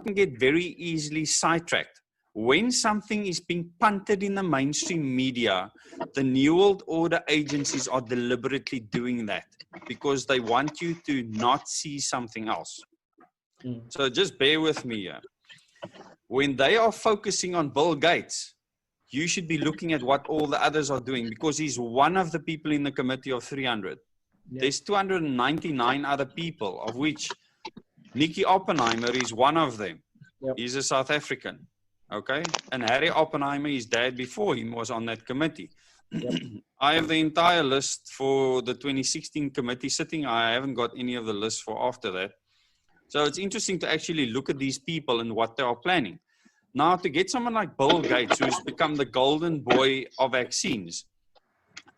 can get very easily sidetracked. When something is being punted in the mainstream media, the New World Order agencies are deliberately doing that because they want you to not see something else. So just bear with me here. When they are focusing on Bill Gates, you should be looking at what all the others are doing, because he's one of the people in the committee of 300. Yeah. There's 299 other people, of which Nicky Oppenheimer is one of them. Yep. He's a South African. Okay. And Harry Oppenheimer, his dad before him, was on that committee. Yep. I have the entire list for the 2016 committee sitting. I haven't got any of the lists for after that. So it's interesting to actually look at these people and what they are planning. Now, to get someone like Bill Gates, who's become the golden boy of vaccines,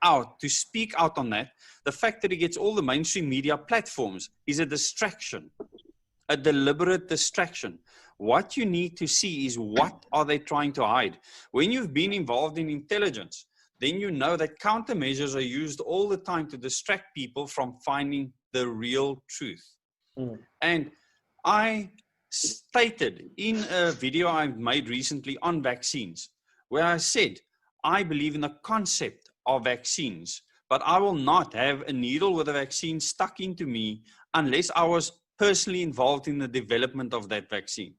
out to speak out on that, the fact that he gets all the mainstream media platforms is a distraction, a deliberate distraction. What you need to see is what are they trying to hide. When you've been involved in intelligence, then you know that countermeasures are used all the time to distract people from finding the real truth. And I stated in a video I made recently on vaccines, where I said, I believe in the concept of vaccines, but I will not have a needle with a vaccine stuck into me unless I was personally involved in the development of that vaccine.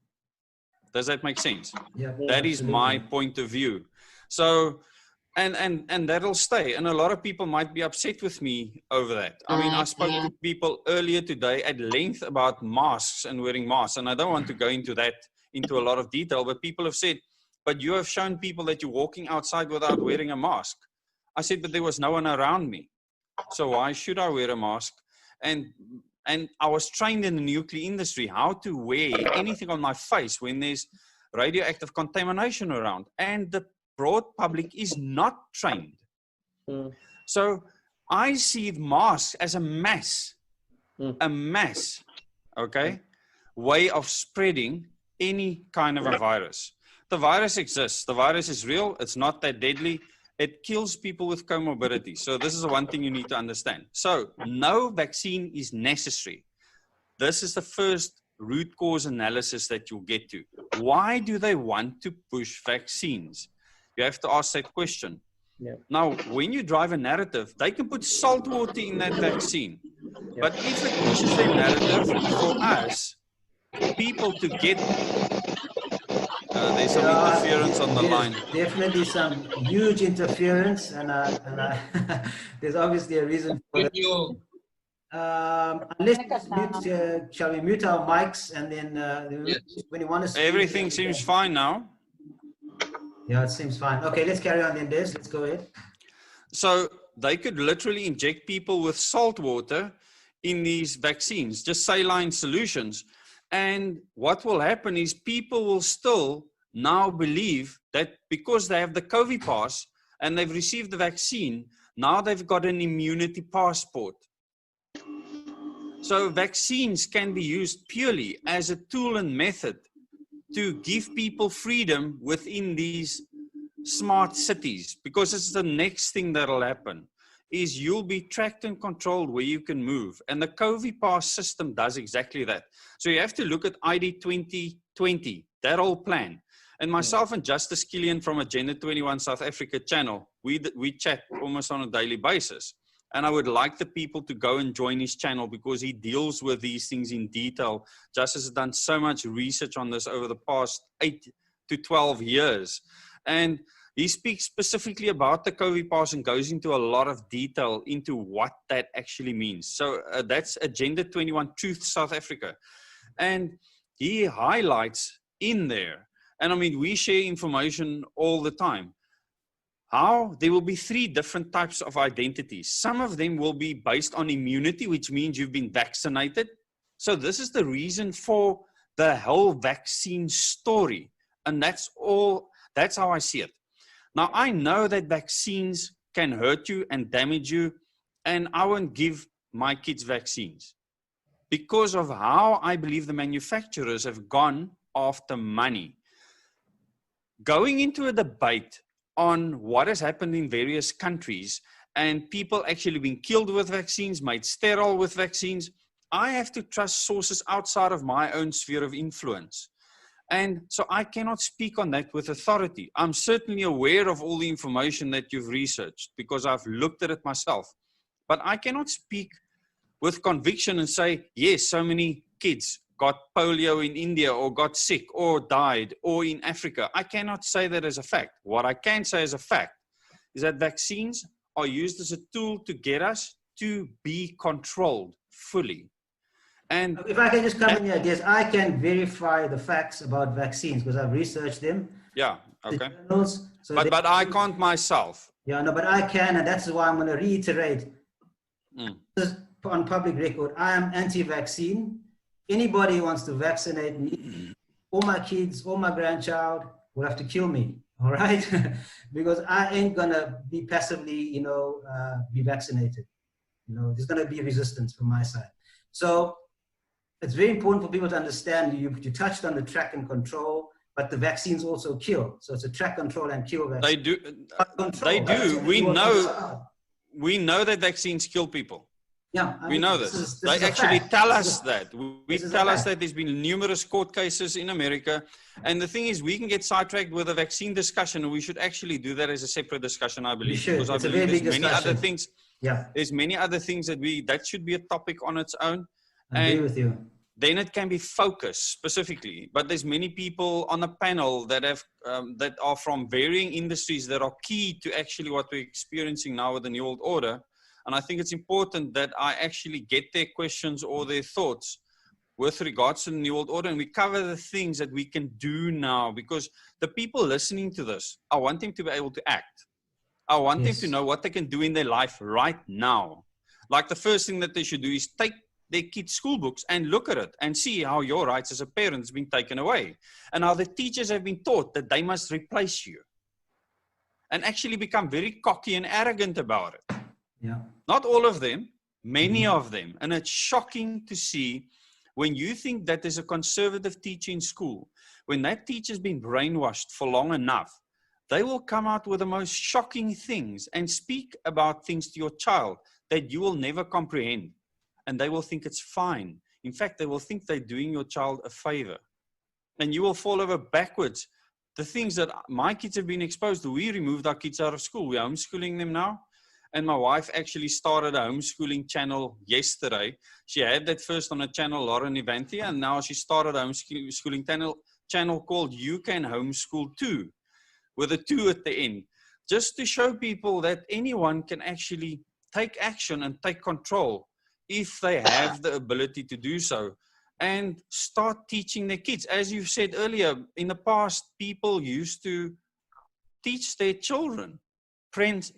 Does that make sense? Yeah, that is my point of view. So, and that'll stay. And a lot of people might be upset with me over that. I mean, I spoke to people earlier today at length about masks and wearing masks. And I don't want to go into that, into a lot of detail, but people have said, but you have shown people that you're walking outside without wearing a mask. I said, but there was no one around me. So why should I wear a mask? And I was trained in the nuclear industry, how to wear anything on my face when there's radioactive contamination around. And the broad public is not trained. So I see masks as a mass, okay, way of spreading any kind of a virus. The virus exists. The virus is real. It's not that deadly. It kills people with comorbidities. So this is the one thing you need to understand. So no vaccine is necessary. This is the first root cause analysis that you'll get to. Why do they want to push vaccines? You have to ask that question. Yeah. Now, when you drive a narrative, they can put salt water in that vaccine. Yeah. But if it pushes their narrative for us, people to get... there's some interference on the line. Definitely some huge interference, and there's obviously a reason for that. Unless mute, shall we mute our mics and then yes. When you want to speak, everything seems fine now. Yeah, it seems fine. Okay, let's carry on then, Des. Let's go ahead. So they could literally inject people with salt water in these vaccines, just saline solutions. And what will happen is people will still now believe that because they have the COVID pass and they've received the vaccine, now they've got an immunity passport. So vaccines can be used purely as a tool and method to give people freedom within these smart cities, because it's the next thing that'll happen is you'll be tracked and controlled where you can move. And the COVID pass system does exactly that. So you have to look at ID 2020, that whole plan. And myself and Justice Killian from Agenda 21 South Africa channel, we chat almost on a daily basis. And I would like the people to go and join his channel because he deals with these things in detail. Justice has done so much research on this over the past 8 to 12 years. And he speaks specifically about the COVID pass and goes into a lot of detail into what that actually means. So that's Agenda 21 Truth South Africa. And he highlights in there, and I mean, we share information all the time, how there will be 3 different types of identities. Some of them will be based on immunity, which means you've been vaccinated. So this is the reason for the whole vaccine story. And that's how I see it. Now, I know that vaccines can hurt you and damage you, and I won't give my kids vaccines because of how I believe the manufacturers have gone after money. Going into a debate on what has happened in various countries and people actually being killed with vaccines, made sterile with vaccines, I have to trust sources outside of my own sphere of influence. And so I cannot speak on that with authority. I'm certainly aware of all the information that you've researched because I've looked at it myself. But I cannot speak with conviction and say, yes, so many kids got polio in India or got sick or died or in Africa. I cannot say that as a fact. What I can say as a fact is that vaccines are used as a tool to get us to be controlled fully. And if I can just come in here, Des, I can verify the facts about vaccines because I've researched them. Yeah, okay. Journals, so but I can't myself. Yeah, no, but I can, and that's why I'm going to reiterate this on public record. I am anti-vaccine. Anybody who wants to vaccinate me, all my kids, all my grandchild will have to kill me, all right? Because I ain't going to be passively, be vaccinated. There's going to be resistance from my side. So it's very important for people to understand. You touched on the track and control, but the vaccines also kill. So it's a track, control, and kill vaccine. They do. They do. We know that vaccines kill people. Yeah, we know this. They actually tell us that. We tell us that there's been numerous court cases in America. And the thing is, we can get sidetracked with a vaccine discussion, and we should actually do that as a separate discussion, I believe. Because I believe there's many other things. Yeah. There's many other things that should be a topic on its own. I agree with you. Then it can be focused specifically. But there's many people on a panel that have that are from varying industries that are key to actually what we're experiencing now with the New World Order. And I think it's important that I actually get their questions or their thoughts with regards to the New World Order. And we cover the things that we can do now, because the people listening to this, I want them to be able to act. I want them to know what they can do in their life right now. Like the first thing that they should do is take their kids' school books and look at it and see how your rights as a parent has been taken away. And how the teachers have been taught that they must replace you. And actually become very cocky and arrogant about it. Yeah. Not all of them, many of them. And it's shocking to see when you think that there's a conservative teacher in school, when that teacher's been brainwashed for long enough, they will come out with the most shocking things and speak about things to your child that you will never comprehend. And they will think it's fine. In fact, they will think they're doing your child a favor. And you will fall over backwards. The things that my kids have been exposed to, we removed our kids out of school. We're homeschooling them now. And my wife actually started a homeschooling channel yesterday. She had that first on a channel, Lauren Evantia, and now she started a homeschooling channel called You Can Homeschool Too, with a 2 at the end, just to show people that anyone can actually take action and take control if they have the ability to do so, and start teaching their kids. As you said earlier, in the past, people used to teach their children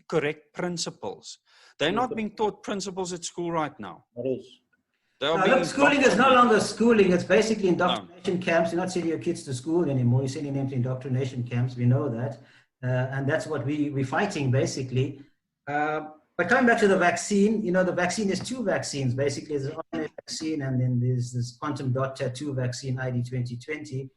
correct principles. They're not being taught principles at school right now. Look, schooling is no longer schooling. It's basically indoctrination camps. You're not sending your kids to school anymore. You're sending them to indoctrination camps. We know that. And that's what we're fighting, basically. But coming back to the vaccine, the vaccine is 2 vaccines. Basically, there's an RNA vaccine, and then there's this quantum dot tattoo vaccine, ID 2020.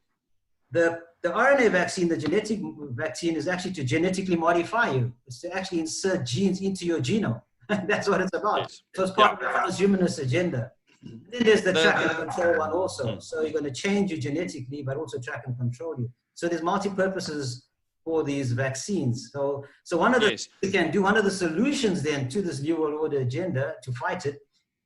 The RNA vaccine, the genetic vaccine, is actually to genetically modify you. It's to actually insert genes into your genome. That's what it's about. Yes. So it's part of the transhumanist agenda. Then there's the track and control one also. So you're going to change you genetically, but also track and control you. So there's multi-purposes for these vaccines. So one of the things we can do, one of the solutions then to this New World Order agenda to fight it,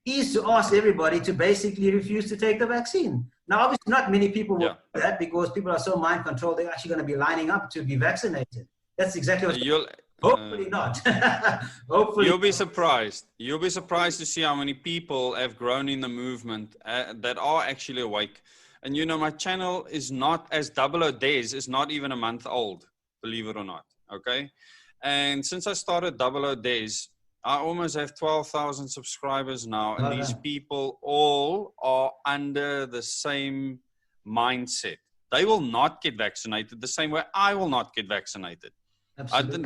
is to ask everybody to basically refuse to take the vaccine. Now, obviously, not many people will do that because people are so mind controlled, they're actually going to be lining up to be vaccinated. That's exactly what hopefully not. Hopefully. You'll be surprised. You'll be surprised to see how many people have grown in the movement that are actually awake. And my channel is not, as 00 Days, is not even a month old, believe it or not. Okay. And since I started 00 Days, I almost have 12,000 subscribers now. And these people all are under the same mindset. They will not get vaccinated the same way I will not get vaccinated.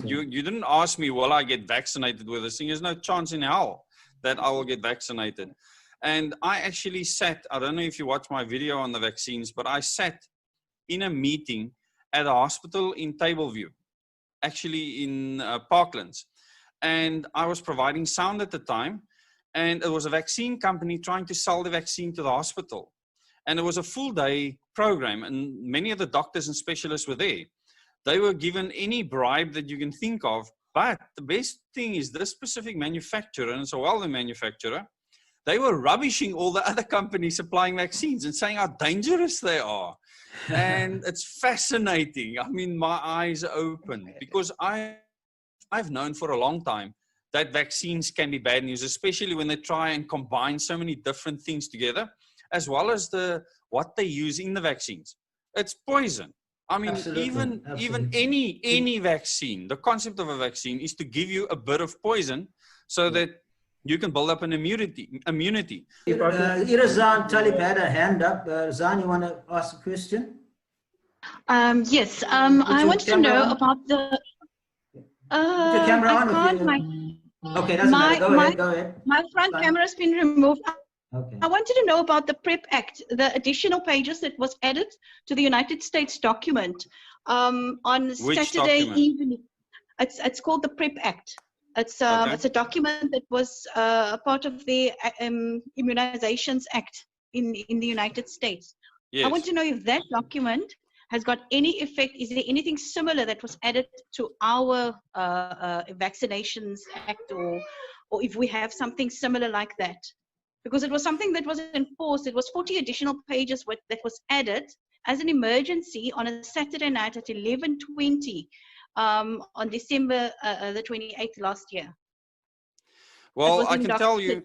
You didn't ask me, will I get vaccinated with this thing? There's no chance in hell that I will get vaccinated. And I actually sat, I don't know if you watched my video on the vaccines, but I sat in a meeting at a hospital in Tableview, actually in Parklands. And I was providing sound at the time. And it was a vaccine company trying to sell the vaccine to the hospital. And it was a full day program, and many of the doctors and specialists were there. They were given any bribe that you can think of. But the best thing is this specific manufacturer, and it's a well-known manufacturer, they were rubbishing all the other companies supplying vaccines and saying how dangerous they are. And it's fascinating. I mean, my eyes are open because I've known for a long time that vaccines can be bad news, especially when they try and combine so many different things together, as well as what they use in the vaccines. It's poison. I mean, even any vaccine, the concept of a vaccine is to give you a bit of poison so that you can build up an immunity. Irazan Talib had a hand up. Zan, you want to ask a question? Yes. I want to know about the... Put your camera on. Okay, doesn't matter. Go ahead. My front camera has been removed. Okay. I wanted to know about the PrEP Act, the additional pages that was added to the United States document on Saturday evening. It's called the PrEP Act. It's a document that was a part of the Immunizations Act in the United States. Yes. I want to know if that document has got any effect. Is there anything similar that was added to our Vaccinations Act, or if we have something similar like that? Because it was something that was enforced. It was 40 additional pages that was added as an emergency on a Saturday night at 11:20 on December the 28th last year. Well, I can tell you,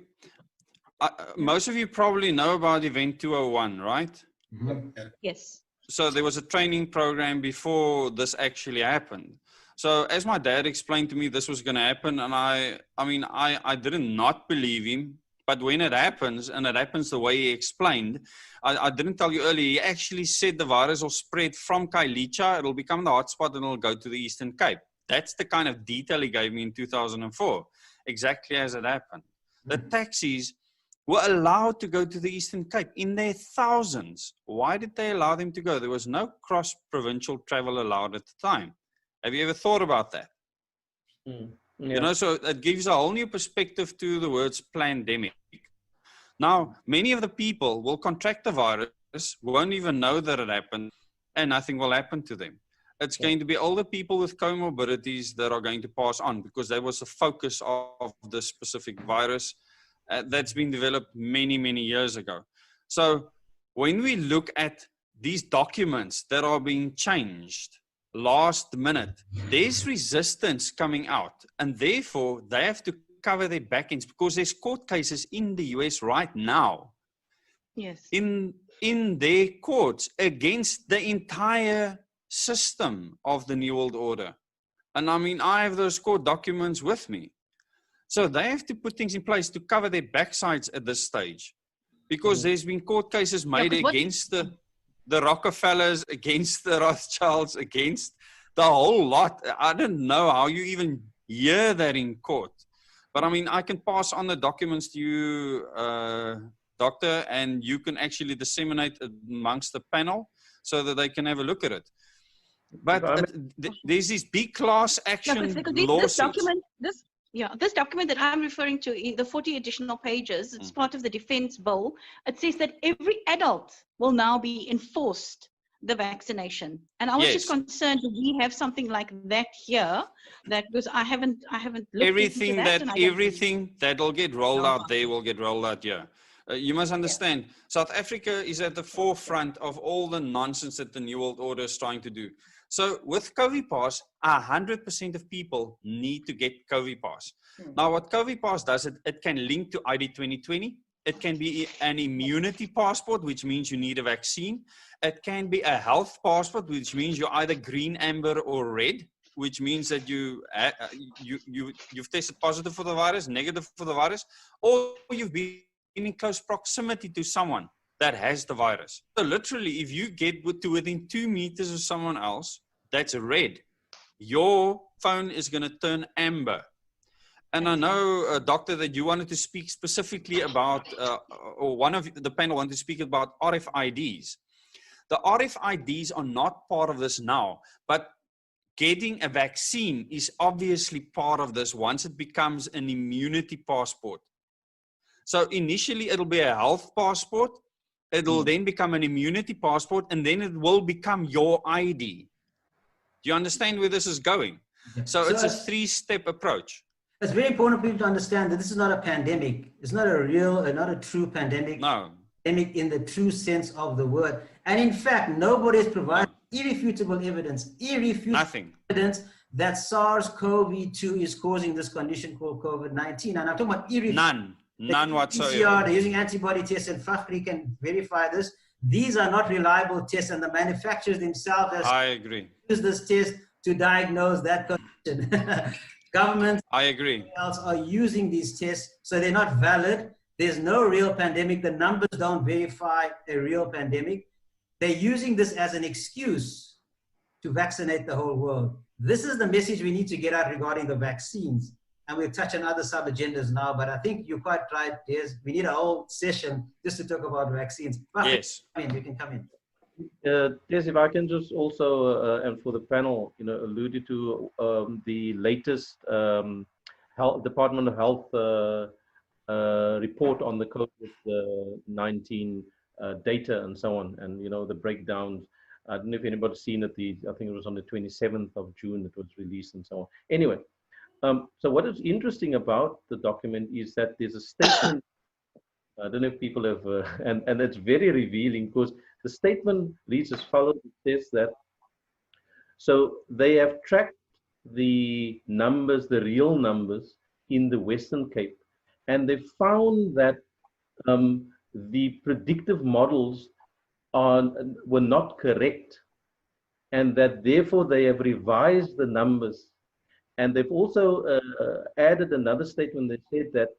most of you probably know about Event 201, right? Mm-hmm. Yes. So there was a training program before this actually happened. So as my dad explained to me this was going to happen, and I did not believe him. But when it happens, and it happens the way he explained, I didn't tell you earlier, he actually said the virus will spread from Kailicha, it'll become the hotspot, and it'll go to the Eastern Cape. That's the kind of detail he gave me in 2004, exactly as it happened. The taxis were allowed to go to the Eastern Cape in their thousands. Why did they allow them to go? There was no cross-provincial travel allowed at the time. Have you ever thought about that? Yeah. You know, so it gives a whole new perspective to the words pandemic. Now, many of the people will contract the virus, won't even know that it happened, and nothing will happen to them. It's going to be older people with comorbidities that are going to pass on, because that was the focus of the specific virus that's been developed many, many years ago. So when we look at these documents that are being changed last minute, there's resistance coming out, and therefore they have to cover their back ends, because there's court cases in the US right now. Yes. In their courts against the entire system of the New World Order. And I mean, I have those court documents with me. So they have to put things in place to cover their backsides at this stage, because there's been court cases made against the Rockefellers, against the Rothschilds, against the whole lot. I don't know how you even hear that in court. But I mean, I can pass on the documents to you, Doctor, and you can actually disseminate amongst the panel so that they can have a look at it. But there's these big class action lawsuits. This document that I'm referring to, the 40 additional pages, it's part of the defense bill. It says that every adult will now be enforced the vaccination. And I was just concerned that we have something like that here, because I haven't looked into that. Everything that'll get rolled out there will get rolled out here. You must understand, South Africa is at the forefront of all the nonsense that the New World Order is trying to do. So with COVID Pass, 100% of people need to get COVID Pass. Now, what COVID Pass does, it can link to ID 2020. It can be an immunity passport, which means you need a vaccine. It can be a health passport, which means you're either green, amber, or red, which means that you've tested positive for the virus, negative for the virus, or you've been in close proximity to someone that has the virus. So literally, if you get to within 2 meters of someone else that's red, your phone is going to turn amber. And I know, Doctor, that you wanted to speak specifically about, or one of the panel wanted to speak about RFIDs. The RFIDs are not part of this now, but getting a vaccine is obviously part of this once it becomes an immunity passport. So initially, it'll be a health passport. It will then become an immunity passport, and then it will become your ID. Do you understand where this is going? So it's a three-step approach. It's very important for people to understand that this is not a pandemic. It's not a real, not a true pandemic. No. Pandemic in the true sense of the word. And in fact, nobody has provided irrefutable evidence, evidence that SARS-CoV-2 is causing this condition called COVID-19. And I'm talking about irrefutable. None whatsoever. PCR, they're using antibody tests, and Fakhri can verify this. These are not reliable tests, and the manufacturers themselves have used this test to diagnose that condition. Governments else are using these tests, so they're not valid. There's no real pandemic. The numbers don't verify a real pandemic. They're using this as an excuse to vaccinate the whole world. This is the message we need to get out regarding the vaccines. And we'll touch on other sub-agendas now, but I think you're quite right. We need a whole session just to talk about vaccines. Yes. You can come in. Yes, if I can just also, and for the panel, alluded to the latest Department of Health report on the COVID-19 data and so on, and the breakdowns. I don't know if anybody's seen it. I think it was on the 27th of June it was released and so on. Anyway, so what is interesting about the document is that there's a statement. I don't know if people have, and it's very revealing because the statement reads as follows. It says that, so they have tracked the numbers, the real numbers in the Western Cape, and they found that the predictive models were not correct, and that therefore they have revised the numbers. And they've also added another statement that said that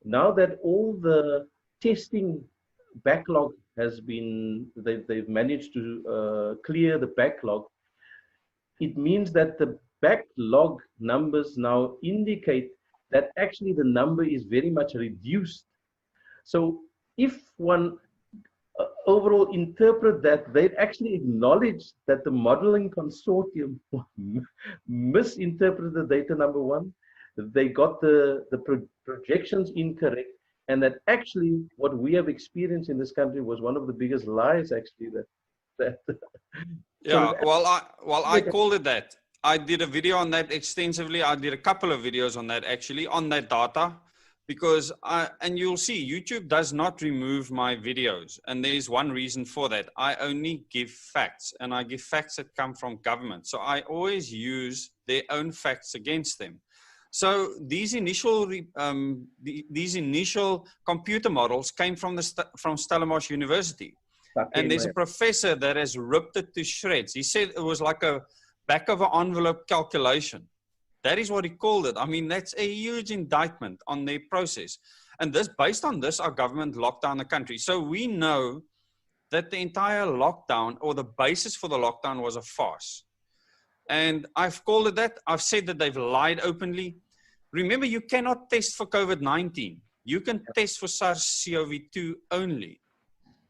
now that all the testing backlog has been, they've managed to clear the backlog, it means that the backlog numbers now indicate that actually the number is very much reduced. So if one overall interpret that, they actually acknowledge that the modeling consortium misinterpreted the data, number one. They got the projections incorrect, and that actually what we have experienced in this country was one of the biggest lies actually yeah, well I called it that. I did a video on that extensively. I did a couple of videos on that actually, on that data, because and you'll see YouTube does not remove my videos, and there is one reason for that. I only give facts, and I give facts that come from government, so I always use their own facts against them. So these initial computer models came from Stellenbosch University, and there's a professor that has ripped it to shreds. He said it was like a back of an envelope calculation. That is what he called it. I mean, that's a huge indictment on their process. And this, based on this, our government locked down the country. So we know that the entire lockdown, or the basis for the lockdown, was a farce. And I've called it that. I've said that they've lied openly. Remember, you cannot test for COVID-19. You can test for SARS-CoV-2 only.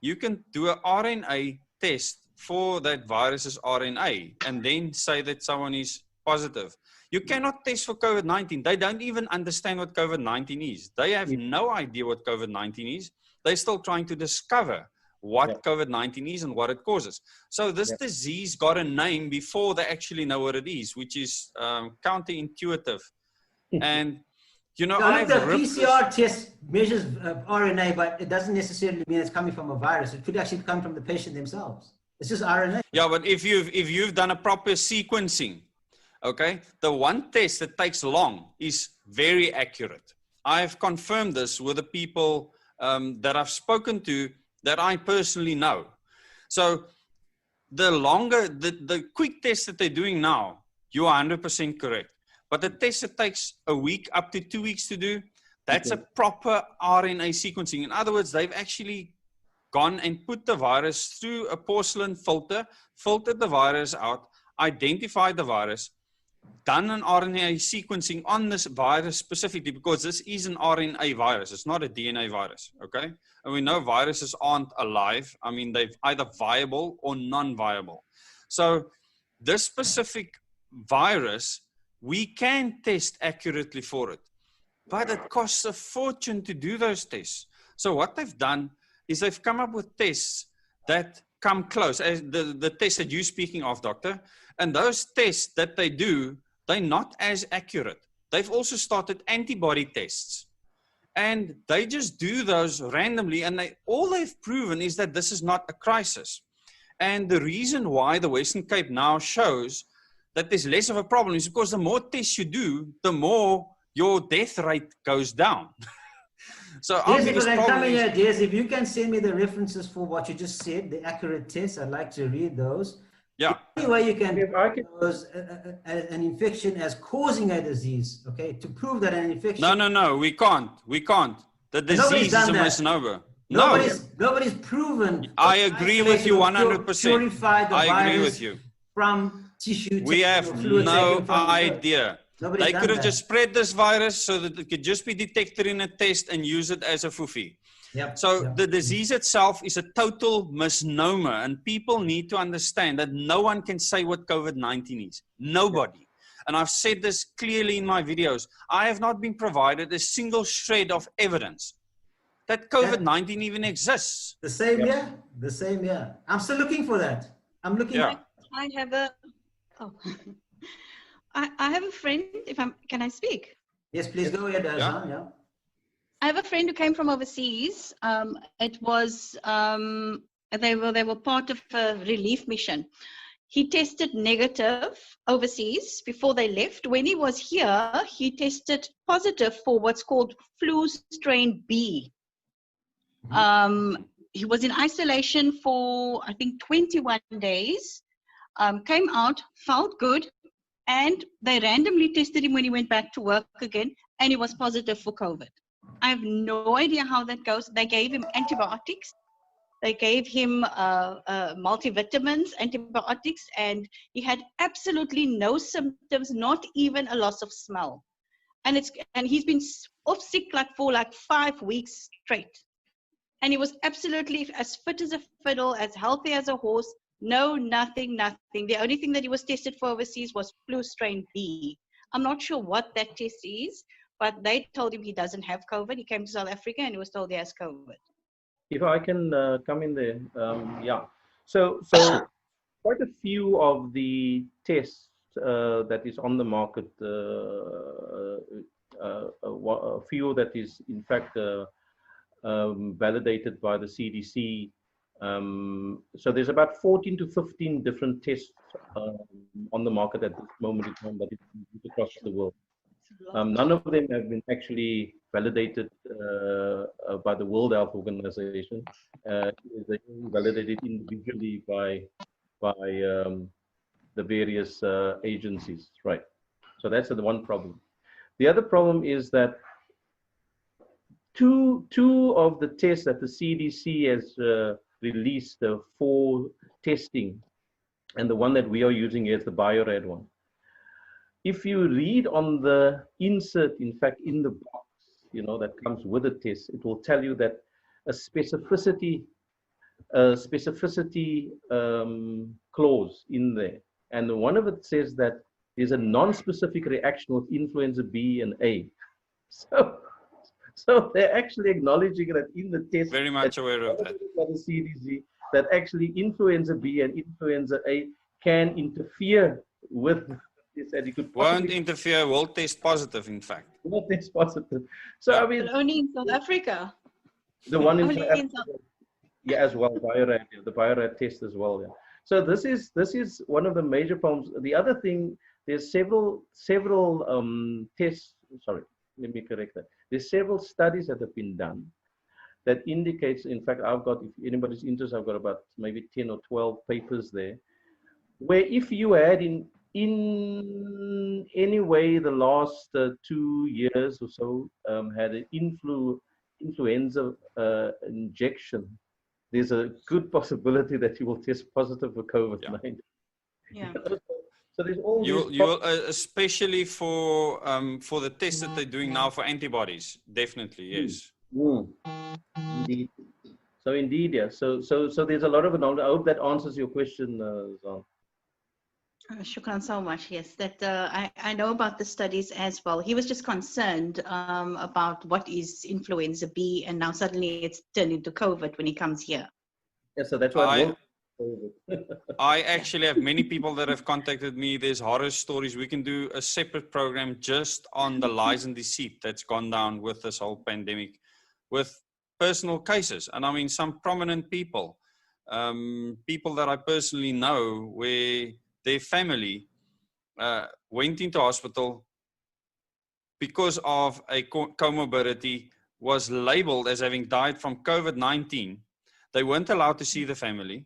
You can do an RNA test for that virus's RNA and then say that someone is positive. You cannot test for COVID-19. They don't even understand what COVID-19 is. They have no idea what COVID-19 is. They're still trying to discover what COVID-19 is and what it causes. So this disease got a name before they actually know what it is, which is counterintuitive. And, you know, I think the PCR test measures RNA, but it doesn't necessarily mean it's coming from a virus. It could actually come from the patient themselves. It's just RNA. Yeah, but if you've done a proper sequencing, okay, the one test that takes long is very accurate. I've confirmed this with the people that I've spoken to that I personally know. So the longer, the quick test that they're doing now, you are 100% correct. But the test that takes a week up to 2 weeks to do, that's a proper RNA sequencing. In other words, they've actually gone and put the virus through a porcelain filter, filtered the virus out, identified the virus, done an RNA sequencing on this virus specifically, because this is an RNA virus. It's not a DNA virus, okay? And we know viruses aren't alive. I mean, they're either viable or non-viable. So this specific virus, we can test accurately for it, but it costs a fortune to do those tests. So what they've done is they've come up with tests that come close, as the tests that you're speaking of, doctor. And those tests that they do, they're not as accurate. They've also started antibody tests. And they just do those randomly, and all they've proven is that this is not a crisis. And the reason why the Western Cape now shows that there's less of a problem is because the more tests you do, the more your death rate goes down. So Yes, if I can come in here, yes, if you can send me the references for what you just said, the accurate tests, I'd like to read those. Yeah. The only way you can diagnose an infection as causing a disease, okay, to prove that an infection... No, we can't. We can't. The disease is a misnomer. Nobody's proven... I agree with you 100%. Purified the I agree virus with you. from tissue. We have no idea. They could have just spread this virus so that it could just be detected in a test and use it as a foofy. The disease itself is a total misnomer, and people need to understand that no one can say what COVID-19 is. Nobody. And I've said this clearly in my videos. I have not been provided a single shred of evidence that COVID-19 even exists. The same year? The same year. I'm still looking for that. I'm looking. I have a... Oh. I have a friend, can I speak? Yes, please go ahead, Azan. Yeah. I have a friend who came from overseas. It was, they were part of a relief mission. He tested negative overseas before they left. When he was here, he tested positive for what's called flu strain B. He was in isolation for, I think, 21 days, came out, felt good, and they randomly tested him when he went back to work again, and he was positive for COVID. I have no idea how that goes. They gave him antibiotics. They gave him multivitamins, antibiotics, and he had absolutely no symptoms, not even a loss of smell. And he's been off sick for 5 weeks straight. And he was absolutely as fit as a fiddle, as healthy as a horse. No, nothing. The only thing that he was tested for overseas was flu strain B. I'm not sure what that test is, but they told him he doesn't have COVID. He came to South Africa and he was told he has COVID. If I can come in there, yeah. So quite a few of the tests that is on the market, a few that is in fact validated by the CDC. So there's about 14 to 15 different tests on the market at this moment in time, but it's across the world. None of them have been actually validated by the World Health Organization. They're validated individually by the various agencies, right? So that's the one problem. The other problem is that two of the tests that the CDC has released for testing, and the one that we are using is the BioRad one. If you read on the insert, in fact, in the box, that comes with the test, it will tell you that a specificity clause in there. And one of it says that there's a non-specific reaction with influenza B and A. So they're actually acknowledging that in the test. Very much aware of that. By the CDC, that actually influenza B and influenza A can interfere with this, and it could won't interfere. Will test positive, in fact. Will test positive. So I mean, but only in South Africa. The one in South Africa, yeah, as well. BioRad, the BioRad test as well. Yeah. So this is one of the major problems. The other thing, there's several tests. Sorry, let me correct that. There's several studies that have been done that indicates. In fact, I've got, if anybody's interested, I've got about maybe 10 or 12 papers there, where if you had in any way the last 2 years or so had an influenza injection, there's a good possibility that you will test positive for COVID-19. Yeah. So there's all you will, especially for the test that they're doing now for antibodies, definitely, yes. Indeed. So indeed, yeah. So there's a lot of knowledge. I hope that answers your question, Zan. Shukran so much. Yes, that I know about the studies as well. He was just concerned about what is influenza B, and now suddenly it's turned into COVID when he comes here. Yeah, so that's why it I actually have many people that have contacted me. There's horror stories. We can do a separate program just on the lies and deceit that's gone down with this whole pandemic, with personal cases. And I mean, some prominent people, people that I personally know, where their family went into hospital because of a comorbidity, was labeled as having died from COVID-19. They weren't allowed to see the family.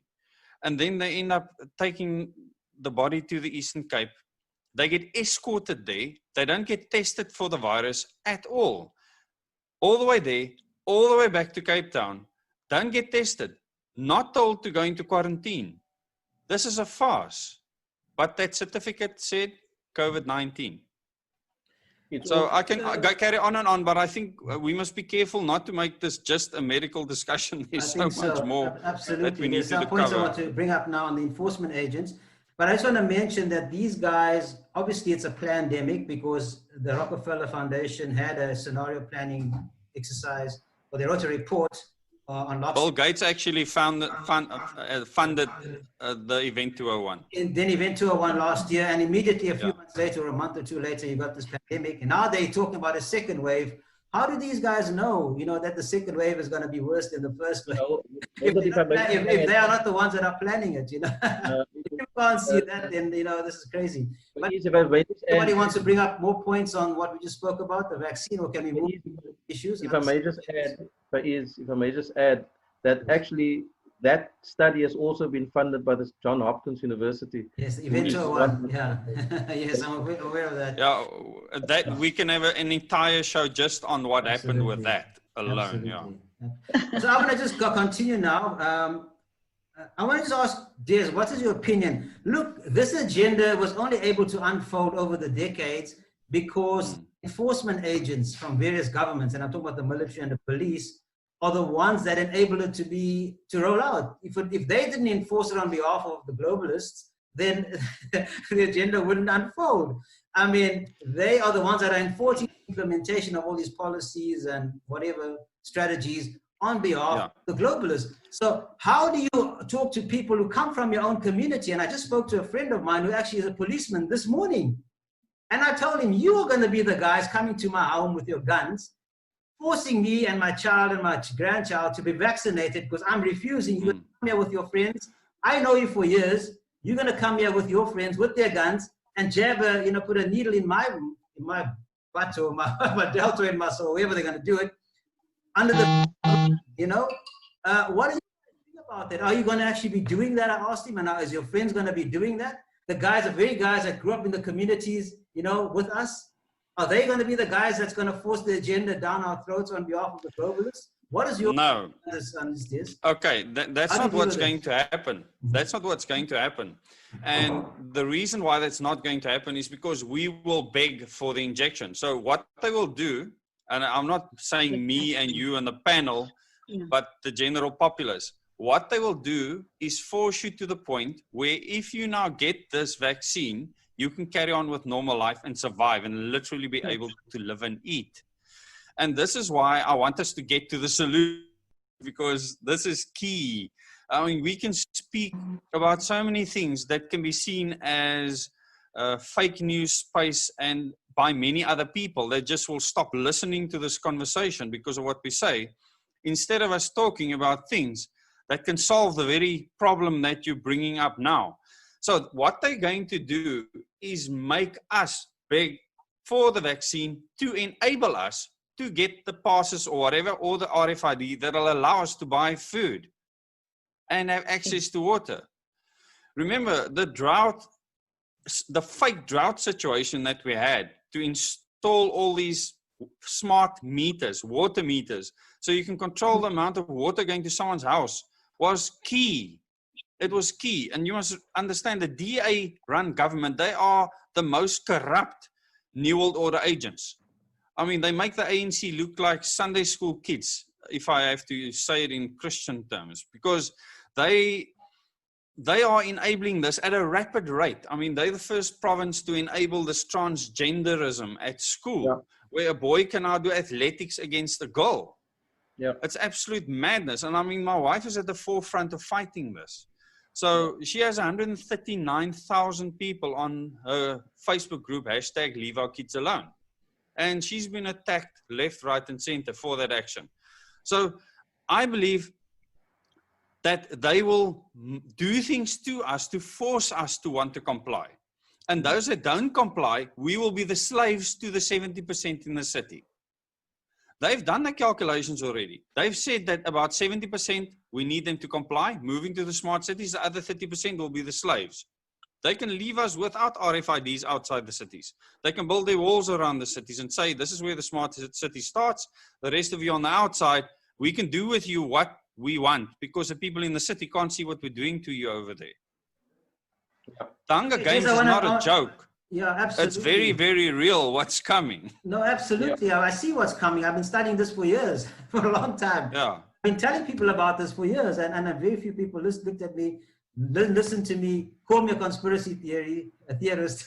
And then they end up taking the body to the Eastern Cape. They get escorted there. They don't get tested for the virus at all. All the way there, all the way back to Cape Town. Don't get tested. Not told to go into quarantine. This is a farce. But that certificate said COVID-19. So I can carry on and on, but I think we must be careful not to make this just a medical discussion. There's so much more that we need to cover. There's some points I want to bring up now on the enforcement agents, but I just want to mention that these guys, obviously it's a pandemic because the Rockefeller Foundation had a scenario planning exercise, or they wrote a report on lockdown. Bill Gates actually funded the Event 201. And then Event 201 last year, and immediately a few months later, or a month or two later, you got this pandemic. And now they're talking about a second wave. How do these guys know, that the second wave is going to be worse than the first wave? If they are not the ones that are planning it, if you can't see that, then, this is crazy. But anybody wants to bring up more points on what we just spoke about, the vaccine, or can we move issues? If I may just add that actually that study has also been funded by the Johns Hopkins University. Yes, eventual one. Yeah. Yes, I'm aware of that. Yeah, that we can have an entire show just on what happened with that alone. Absolutely. Yeah. So I'm going to just continue now. I want to just ask Des, what is your opinion? Look, this agenda was only able to unfold over the decades because enforcement agents from various governments, and I'm talking about the military and the police, are the ones that enable it to roll out. If they didn't enforce it on behalf of the globalists, then the agenda wouldn't unfold. I mean, they are the ones that are enforcing implementation of all these policies and whatever strategies on behalf of the globalists. So how do you talk to people who come from your own community? And I just spoke to a friend of mine who actually is a policeman this morning. And I told him, you are going to be the guys coming to my home with your guns, forcing me and my child and my grandchild to be vaccinated because I'm refusing. You're going to come here with your friends. I know you for years. You're going to come here with your friends with their guns and jab put a needle in my butt or my deltoid muscle, or wherever they're going to do it. Under the, what do you think about that? Are you going to actually be doing that? I asked him, and is your friends going to be doing that? The guys, the very guys that grew up in the communities, with us, are they going to be the guys that's going to force the agenda down our throats on behalf of the globalists? What is your no? This? Okay, that's not what's going to happen. That's not what's going to happen. And the reason why that's not going to happen is because we will beg for the injection. So what they will do, and I'm not saying me and you and the panel, but the general populace, what they will do is force you to the point where if you now get this vaccine, you can carry on with normal life and survive and literally be able to live and eat. And this is why I want us to get to the solution, because this is key. I mean, we can speak about so many things that can be seen as fake news space and by many other people that just will stop listening to this conversation because of what we say, instead of us talking about things that can solve the very problem that you're bringing up now. So what they're going to do is make us beg for the vaccine to enable us to get the passes or whatever, or the RFID that will allow us to buy food and have access to water. Remember the drought, the fake drought situation that we had to install all these smart meters, water meters, so you can control the amount of water going to someone's house was key. It was key. And you must understand the DA-run government, they are the most corrupt New World Order agents. I mean, they make the ANC look like Sunday school kids, if I have to say it in Christian terms, because they they are enabling this at a rapid rate. I mean, they're the first province to enable this transgenderism at school, where a boy can now do athletics against a girl. Yeah. It's absolute madness. And I mean, my wife is at the forefront of fighting this. So she has 139,000 people on her Facebook group, hashtag Leave Our Kids Alone. And she's been attacked left, right, and center for that action. So I believe that they will do things to us to force us to want to comply. And those that don't comply, we will be the slaves to the 70% in the city. They've done the calculations already. They've said that about 70% we need them to comply. Moving to the smart cities, the other 30% will be the slaves. They can leave us without RFIDs outside the cities. They can build their walls around the cities and say, this is where the smart city starts. The rest of you on the outside, we can do with you what we want, because the people in the city can't see what we're doing to you over there. The Hunger Games is not a joke. Yeah, absolutely. It's very, very real what's coming. No, absolutely. Yeah. I see what's coming. I've been studying this for years, for a long time. Yeah. I've been telling people about this for years, and very few people looked at me, listened to me, called me a conspiracy theorist.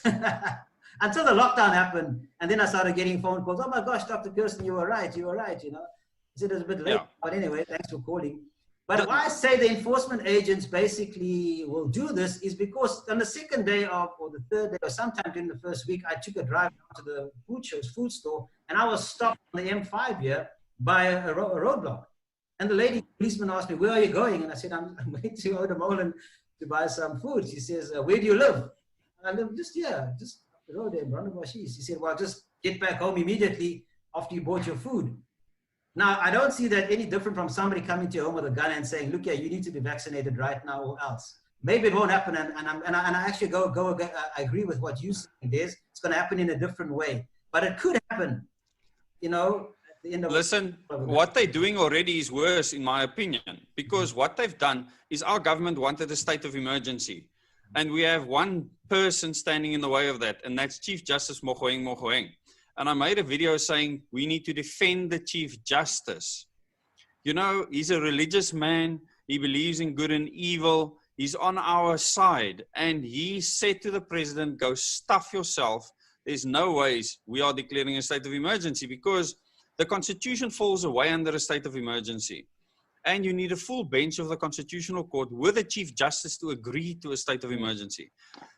Until the lockdown happened, and then I started getting phone calls. Oh my gosh, Dr. Kirsten, you were right, you know. I said it was a bit late, but anyway, thanks for calling. But why I say the enforcement agents basically will do this is because on the second day of, or the third day, or sometime during the first week, I took a drive to the food store, and I was stopped on the M5 here by a roadblock. And the lady policeman asked me, where are you going? And I said, I'm going to Oudtshoorn to buy some food. She says, where do you live? I live just here, just up the road there in Brandewashies. She said, well, just get back home immediately after you bought your food. Now, I don't see that any different from somebody coming to your home with a gun and saying, look, you need to be vaccinated right now or else. Maybe it won't happen. And I actually I agree with what you said, Des. It's going to happen in a different way. But it could happen, you know. At the end of Listen, what they're doing already is worse, in my opinion, because what they've done is our government wanted a state of emergency. And we have one person standing in the way of that, and that's Chief Justice Mogoeng. And I made a video saying we need to defend the Chief Justice. You know, he's a religious man. He believes in good and evil. He's on our side. And he said to the president, go stuff yourself. There's no ways we are declaring a state of emergency, because the Constitution falls away under a state of emergency. And you need a full bench of the Constitutional Court with the Chief Justice to agree to a state of emergency.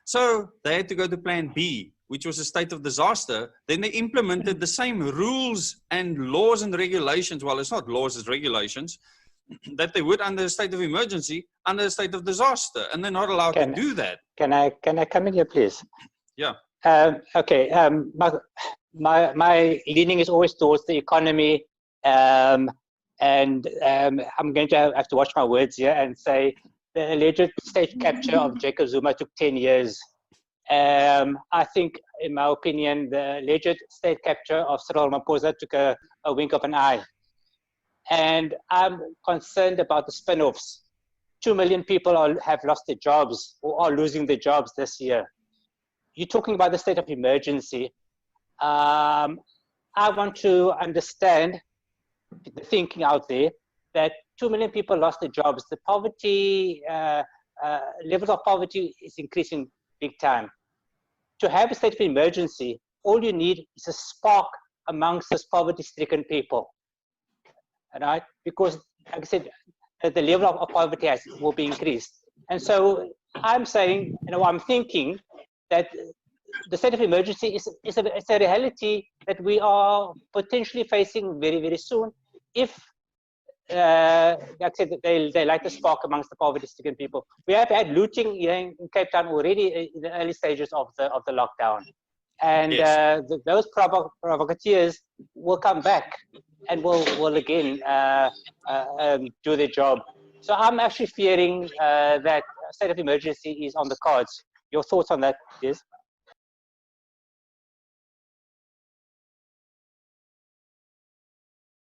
So they had to go to Plan B, which was a state of disaster. Then they implemented the same rules and laws and regulations, well, it's not laws, it's regulations, that they would under a state of emergency, under a state of disaster. And they're not allowed to do that. Can I come in here, please? Yeah. Okay. My leaning is always towards the economy. And I'm going to have to watch my words here and say the alleged state capture of Jacob Zuma took 10 years. I think, in my opinion, the alleged state capture of Cyril Ramaphosa took a wink of an eye. And I'm concerned about the spin-offs. 2 million people have lost their jobs or are losing their jobs this year. You're talking about the state of emergency. I want to understand the thinking out there that 2 million people lost their jobs. The poverty, levels of poverty is increasing big time. To have a state of emergency, all you need is a spark amongst those poverty-stricken people, right? Because, like I said, the level of poverty will be increased. And so I'm saying, I'm thinking that the state of emergency is a reality that we are potentially facing very, very soon if, like I said, they light the spark amongst the poverty-stricken people. We have had looting here in Cape Town already in the early stages of the lockdown. And yes, those provocateurs will come back and will again do their job. So I'm actually fearing that state of emergency is on the cards. Your thoughts on that, yes?